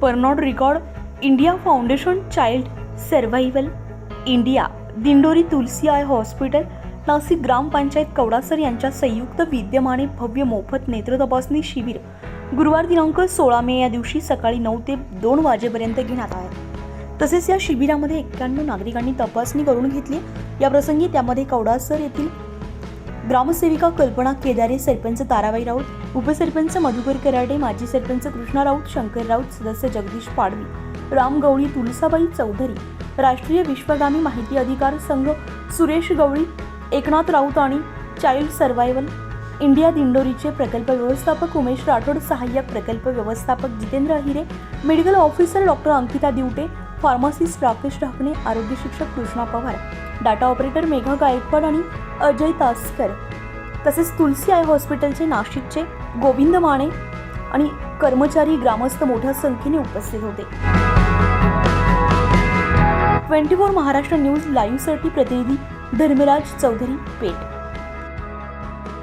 Bernard record, India foundation child survival India, Dindori Tulsi eye hospital, Nashik gram panchayat Kavadasar यांच्या संयुक्त विद्यमाने भव्य मोफत नेत्र तपासणी शिबिर गुरुवार दिनांक 16 मे या दिवशी सकाळी 9 ते 2 वाजेपर्यंत घेण्यात आले। तसेच या शिबिरामध्ये 91 नागरिकांनी तपासणी करून घेतली। या प्रसंगी त्यामध्ये कवडासर येथील ग्रामसेविका कल्पना केदारे, सरपंच ताराबाई राऊत, उपसरपंच मधुकर कराडे, माजी सरपंच कृष्णा राऊत, शंकर राऊत, सदस्य जगदीश पाडवी, राम गवळी, तुलसाबाई चौधरी, राष्ट्रीय विश्वगामी माहिती अधिकार संघ सुरेश गवळी, एकनाथ राऊत आणि चाइल्ड सर्व्हायव्हल इंडिया दिंडोरीचे प्रकल्प व्यवस्थापक उमेश राठोड, सहाय्यक प्रकल्प व्यवस्थापक Jitendra Ahire, medical officer doctor Ankita Divate, pharmacist Rakesh Dhakane, आरोग्य शिक्षक कृष्णा पवार, डाटा ऑपरेटर मेघा गायकवाड आणि अजय तासकर, तसेच तुलसी आय हॉस्पिटलचे नाशिकचे गोविंद माने आणि कर्मचारी ग्रामस्थ मोठ्या संख्येने उपस्थित होते। 24 महाराष्ट्र न्यूज लाईव्हसाठी प्रतिनिधी धर्मराज चौधरी, पेठ।